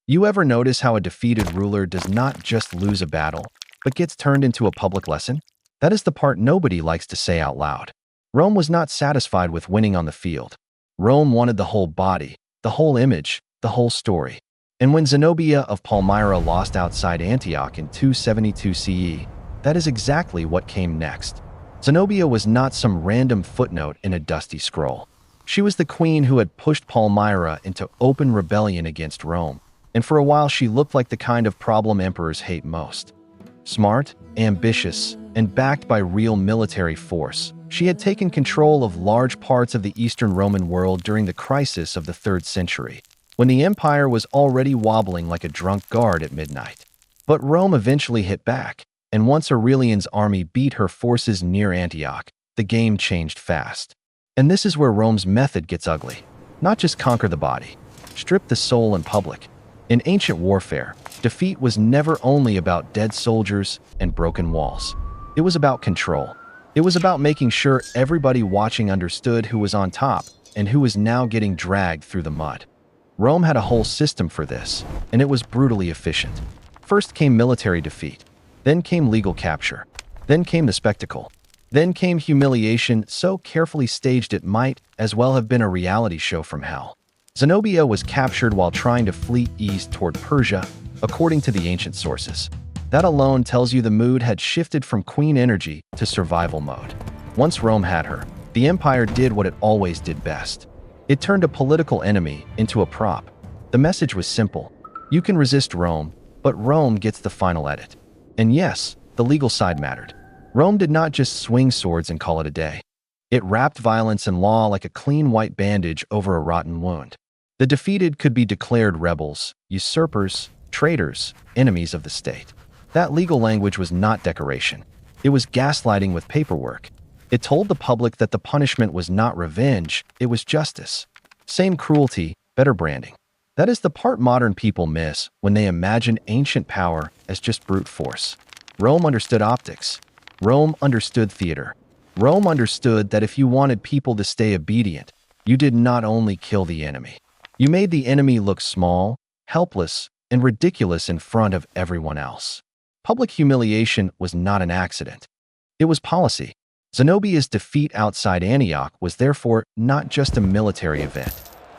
You ever notice how a defeated ruler does not just lose a battle, but gets turned into a public lesson? That is the part nobody likes to say out loud. Rome was not satisfied with winning on the field. Rome wanted the whole body, the whole image, the whole story. And when Zenobia of Palmyra lost outside Antioch in 272 CE, that is exactly what came next. Zenobia was not some random footnote in a dusty scroll. She was the queen who had pushed Palmyra into open rebellion against Rome, and for a while she looked like the kind of problem emperors hate most. Smart, ambitious, and backed by real military force, she had taken control of large parts of the Eastern Roman world during the crisis of the 3rd century, when the empire was already wobbling like a drunk guard at midnight. But Rome eventually hit back, and once Aurelian's army beat her forces near Antioch, the game changed fast. And this is where Rome's method gets ugly. Not just conquer the body, strip the soul in public. In ancient warfare, defeat was never only about dead soldiers and broken walls. It was about control. It was about making sure everybody watching understood who was on top and who was now getting dragged through the mud. Rome had a whole system for this, and it was brutally efficient. First came military defeat, then came legal capture, then came the spectacle, then came humiliation so carefully staged it might as well have been a reality show from hell. Zenobia was captured while trying to flee east toward Persia, according to the ancient sources. That alone tells you the mood had shifted from queen energy to survival mode. Once Rome had her, the empire did what it always did best. It turned a political enemy into a prop. The message was simple. You can resist Rome, but Rome gets the final edit. And yes, the legal side mattered. Rome did not just swing swords and call it a day. It wrapped violence and law like a clean white bandage over a rotten wound. The defeated could be declared rebels, usurpers, traitors, enemies of the state. That legal language was not decoration. It was gaslighting with paperwork. It told the public that the punishment was not revenge, it was justice. Same cruelty, better branding. That is the part modern people miss when they imagine ancient power as just brute force. Rome understood optics. Rome understood theater. Rome understood that if you wanted people to stay obedient, you did not only kill the enemy. You made the enemy look small, helpless, and ridiculous in front of everyone else. Public humiliation was not an accident. It was policy. Zenobia's defeat outside Antioch was therefore not just a military event.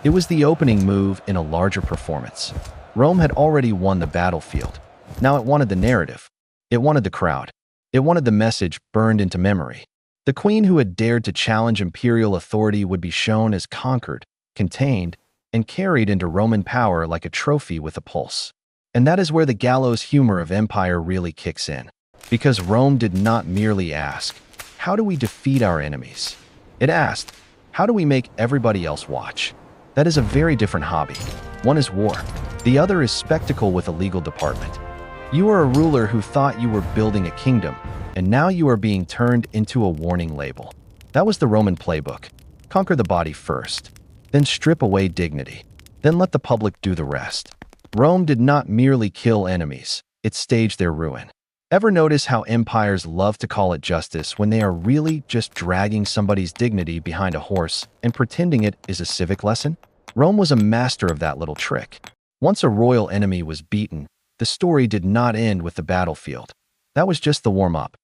It was the opening move in a larger performance. Rome had already won the battlefield. Now it wanted the narrative. It wanted the crowd. It wanted the message burned into memory. The queen who had dared to challenge imperial authority would be shown as conquered, contained, and carried into Roman power like a trophy with a pulse. And that is where the gallows humor of empire really kicks in. Because Rome did not merely ask, how do we defeat our enemies? It asked, how do we make everybody else watch? That is a very different hobby. One is war. The other is spectacle with a legal department. You are a ruler who thought you were building a kingdom, and now you are being turned into a warning label. That was the Roman playbook. Conquer the body first, then strip away dignity, then let the public do the rest. Rome did not merely kill enemies, it staged their ruin. Ever notice how empires love to call it justice when they are really just dragging somebody's dignity behind a horse and pretending it is a civic lesson? Rome was a master of that little trick. Once a royal enemy was beaten, the story did not end with the battlefield. That was just the warm-up.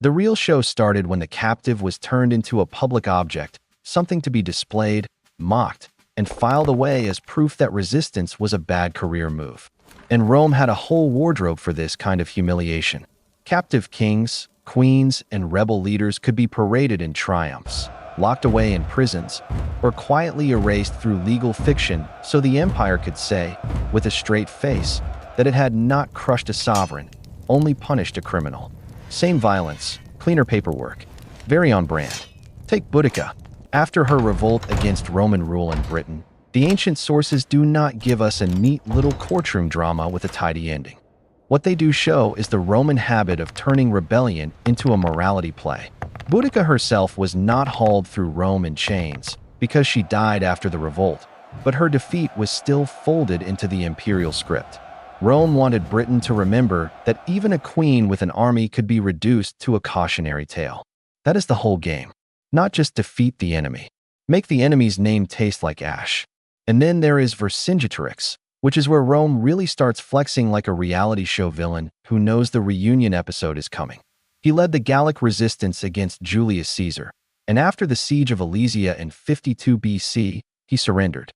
The real show started when the captive was turned into a public object, something to be displayed, mocked, and filed away as proof that resistance was a bad career move. And Rome had a whole wardrobe for this kind of humiliation. Captive kings, queens, and rebel leaders could be paraded in triumphs, locked away in prisons, or quietly erased through legal fiction so the empire could say, with a straight face, that it had not crushed a sovereign, only punished a criminal. Same violence, cleaner paperwork, very on brand. Take Boudica. After her revolt against Roman rule in Britain, the ancient sources do not give us a neat little courtroom drama with a tidy ending. What they do show is the Roman habit of turning rebellion into a morality play. Boudica herself was not hauled through Rome in chains because she died after the revolt, but her defeat was still folded into the imperial script. Rome wanted Britain to remember that even a queen with an army could be reduced to a cautionary tale. That is the whole game. Not just defeat the enemy. Make the enemy's name taste like ash. And then there is Vercingetorix, which is where Rome really starts flexing like a reality show villain who knows the reunion episode is coming. He led the Gallic resistance against Julius Caesar, and after the siege of Alesia in 52 BC, he surrendered.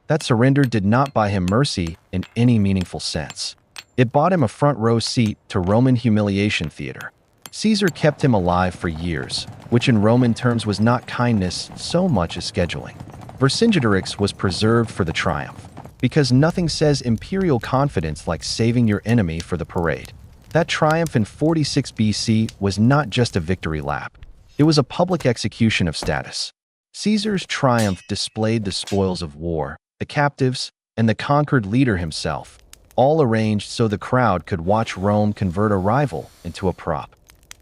That surrender did not buy him mercy in any meaningful sense. It bought him a front-row seat to Roman humiliation theater. Caesar kept him alive for years, which in Roman terms was not kindness so much as scheduling. Vercingetorix was preserved for the triumph, because nothing says imperial confidence like saving your enemy for the parade. That triumph in 46 BC was not just a victory lap. It was a public execution of status. Caesar's triumph displayed the spoils of war, the captives, and the conquered leader himself, all arranged so the crowd could watch Rome convert a rival into a prop.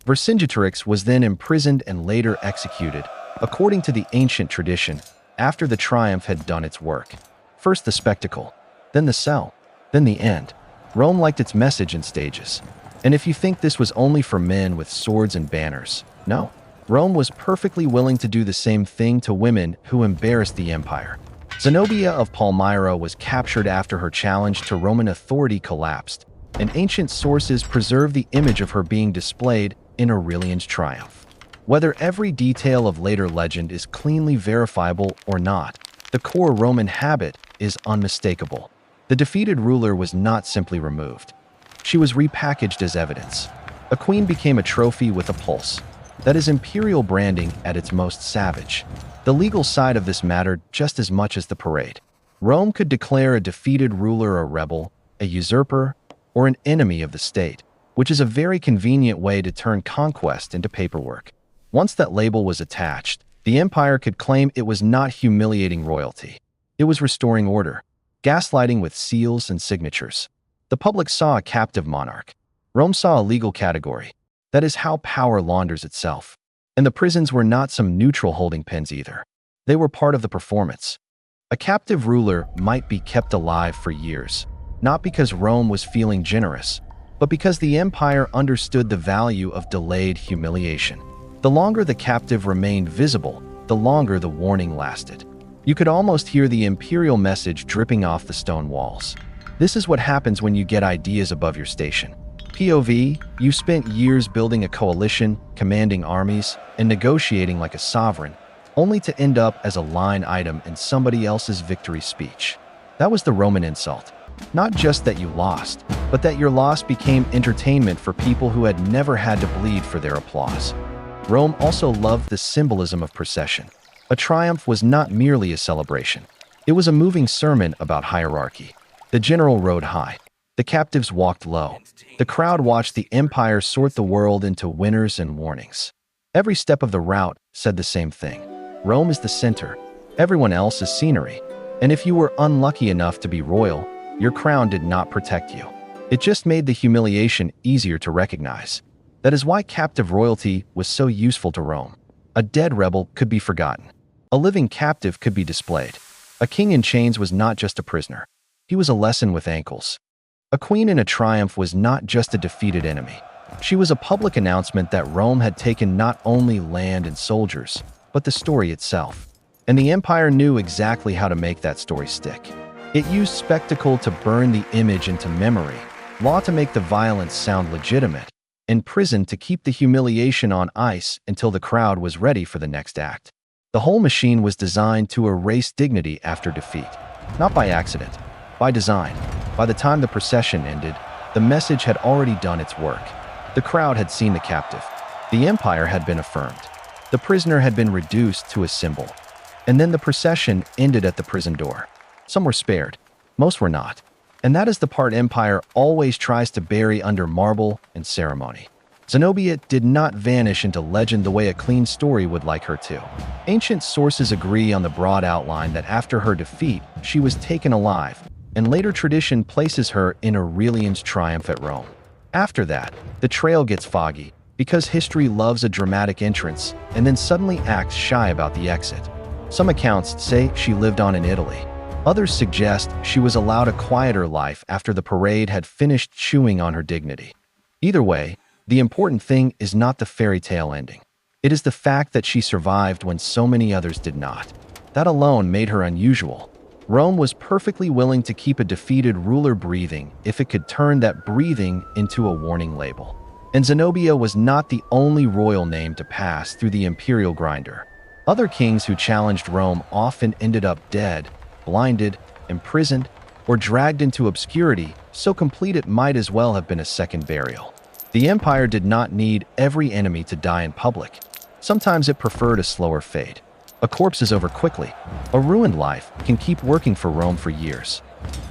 Vercingetorix was then imprisoned and later executed, according to the ancient tradition, after the triumph had done its work. First the spectacle, then the cell, then the end. Rome liked its message in stages. And if you think this was only for men with swords and banners, no. Rome was perfectly willing to do the same thing to women who embarrassed the empire. Zenobia of Palmyra was captured after her challenge to Roman authority collapsed, and ancient sources preserve the image of her being displayed in Aurelian's triumph. Whether every detail of later legend is cleanly verifiable or not, the core Roman habit is unmistakable. The defeated ruler was not simply removed. She was repackaged as evidence. A queen became a trophy with a pulse. That is imperial branding at its most savage. The legal side of this mattered just as much as the parade. Rome could declare a defeated ruler a rebel, a usurper, or an enemy of the state, which is a very convenient way to turn conquest into paperwork. Once that label was attached, the empire could claim it was not humiliating royalty. It was restoring order, gaslighting with seals and signatures. The public saw a captive monarch. Rome saw a legal category. That is how power launders itself. And the prisons were not some neutral holding pens either. They were part of the performance. A captive ruler might be kept alive for years, not because Rome was feeling generous, but because the empire understood the value of delayed humiliation. The longer the captive remained visible, the longer the warning lasted. You could almost hear the imperial message dripping off the stone walls. This is what happens when you get ideas above your station. POV, you spent years building a coalition, commanding armies, and negotiating like a sovereign, only to end up as a line item in somebody else's victory speech. That was the Roman insult. Not just that you lost, but that your loss became entertainment for people who had never had to bleed for their applause. Rome also loved the symbolism of procession. A triumph was not merely a celebration. It was a moving sermon about hierarchy. The general rode high. The captives walked low. The crowd watched the empire sort the world into winners and warnings. Every step of the route said the same thing. Rome is the center. Everyone else is scenery. And if you were unlucky enough to be royal, your crown did not protect you. It just made the humiliation easier to recognize. That is why captive royalty was so useful to Rome. A dead rebel could be forgotten. A living captive could be displayed. A king in chains was not just a prisoner. He was a lesson with ankles. A queen in a triumph was not just a defeated enemy. She was a public announcement that Rome had taken not only land and soldiers, but the story itself. And the empire knew exactly how to make that story stick. It used spectacle to burn the image into memory, law to make the violence sound legitimate, and prison to keep the humiliation on ice until the crowd was ready for the next act. The whole machine was designed to erase dignity after defeat. Not by accident, by design. By the time the procession ended, the message had already done its work. The crowd had seen the captive. The empire had been affirmed. The prisoner had been reduced to a symbol. And then the procession ended at the prison door. Some were spared. Most were not. And that is the part empire always tries to bury under marble and ceremony. Zenobia did not vanish into legend the way a clean story would like her to. Ancient sources agree on the broad outline that after her defeat, she was taken alive, and later tradition places her in Aurelian's triumph at Rome. After that, the trail gets foggy, because history loves a dramatic entrance and then suddenly acts shy about the exit. Some accounts say she lived on in Italy. Others suggest she was allowed a quieter life after the parade had finished chewing on her dignity. Either way, the important thing is not the fairy tale ending. It is the fact that she survived when so many others did not. That alone made her unusual. Rome was perfectly willing to keep a defeated ruler breathing if it could turn that breathing into a warning label. And Zenobia was not the only royal name to pass through the imperial grinder. Other kings who challenged Rome often ended up dead, blinded, imprisoned, or dragged into obscurity, so complete it might as well have been a second burial. The empire did not need every enemy to die in public. Sometimes it preferred a slower fate. A corpse is over quickly. A ruined life can keep working for Rome for years.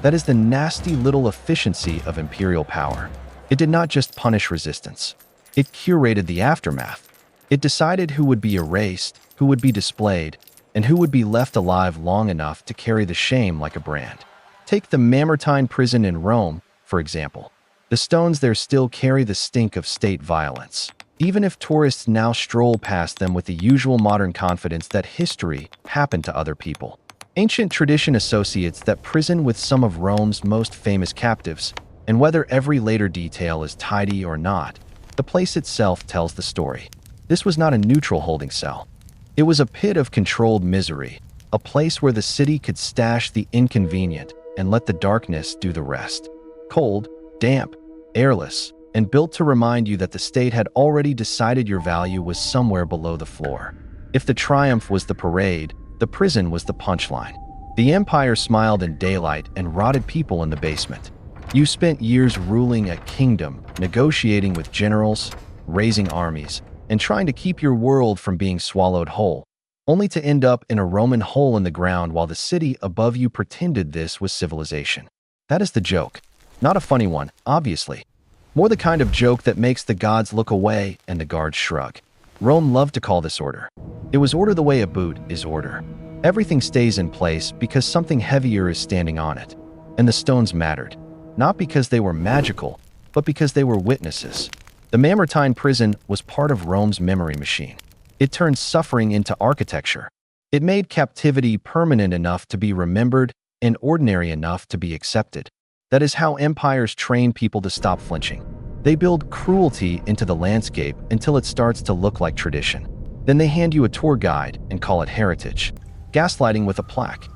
That is the nasty little efficiency of imperial power. It did not just punish resistance. It curated the aftermath. It decided who would be erased, who would be displayed, and who would be left alive long enough to carry the shame like a brand. Take the Mamertine prison in Rome, for example. The stones there still carry the stink of state violence, even if tourists now stroll past them with the usual modern confidence that history happened to other people. Ancient tradition associates that prison with some of Rome's most famous captives, and whether every later detail is tidy or not, the place itself tells the story. This was not a neutral holding cell. It was a pit of controlled misery, a place where the city could stash the inconvenient and let the darkness do the rest. Cold, damp, airless, and built to remind you that the state had already decided your value was somewhere below the floor. If the triumph was the parade, the prison was the punchline. The empire smiled in daylight and rotted people in the basement. You spent years ruling a kingdom, negotiating with generals, raising armies, and trying to keep your world from being swallowed whole, only to end up in a Roman hole in the ground while the city above you pretended this was civilization. That is the joke. Not a funny one, obviously. More the kind of joke that makes the gods look away and the guards shrug. Rome loved to call this order. It was order the way a boot is order. Everything stays in place because something heavier is standing on it. And the stones mattered, not because they were magical, but because they were witnesses. The Mamertine prison was part of Rome's memory machine. It turned suffering into architecture. It made captivity permanent enough to be remembered and ordinary enough to be accepted. That is how empires train people to stop flinching. They build cruelty into the landscape until it starts to look like tradition. Then they hand you a tour guide and call it heritage. Gaslighting with a plaque.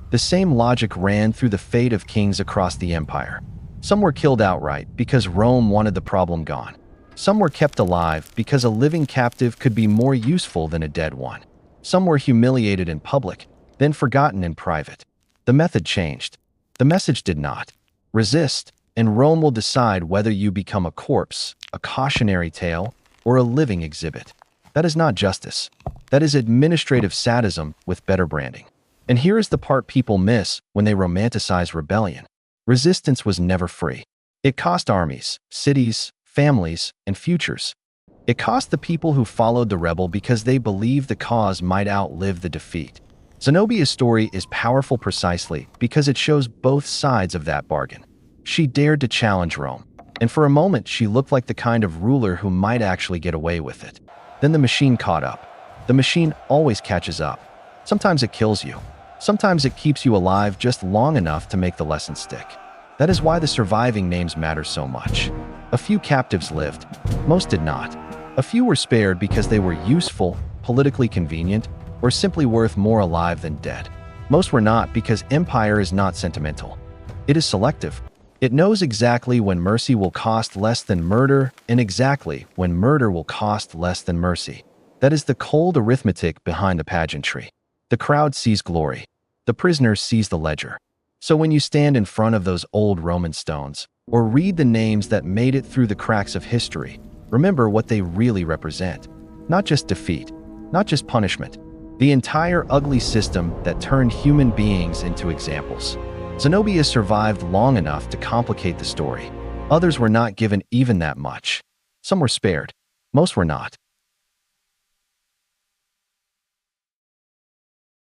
The same logic ran through the fate of kings across the empire. Some were killed outright because Rome wanted the problem gone. Some were kept alive because a living captive could be more useful than a dead one. Some were humiliated in public, then forgotten in private. The method changed. The message did not. Resist, and Rome will decide whether you become a corpse, a cautionary tale, or a living exhibit. That is not justice. That is administrative sadism with better branding. And here is the part people miss when they romanticize rebellion. Resistance was never free. It cost armies, cities, families, and futures. It cost the people who followed the rebel because they believed the cause might outlive the defeat. Zenobia's story is powerful precisely because it shows both sides of that bargain. She dared to challenge Rome, and for a moment she looked like the kind of ruler who might actually get away with it. Then the machine caught up. The machine always catches up. Sometimes it kills you. Sometimes it keeps you alive just long enough to make the lesson stick. That is why the surviving names matter so much. A few captives lived. Most did not. A few were spared because they were useful, politically convenient, or simply worth more alive than dead. Most were not because empire is not sentimental. It is selective. It knows exactly when mercy will cost less than murder and exactly when murder will cost less than mercy. That is the cold arithmetic behind the pageantry. The crowd sees glory. The prisoner sees the ledger. So when you stand in front of those old Roman stones, or read the names that made it through the cracks of history, remember what they really represent. Not just defeat, not just punishment. The entire ugly system that turned human beings into examples. Zenobia survived long enough to complicate the story. Others were not given even that much. Some were spared. Most were not.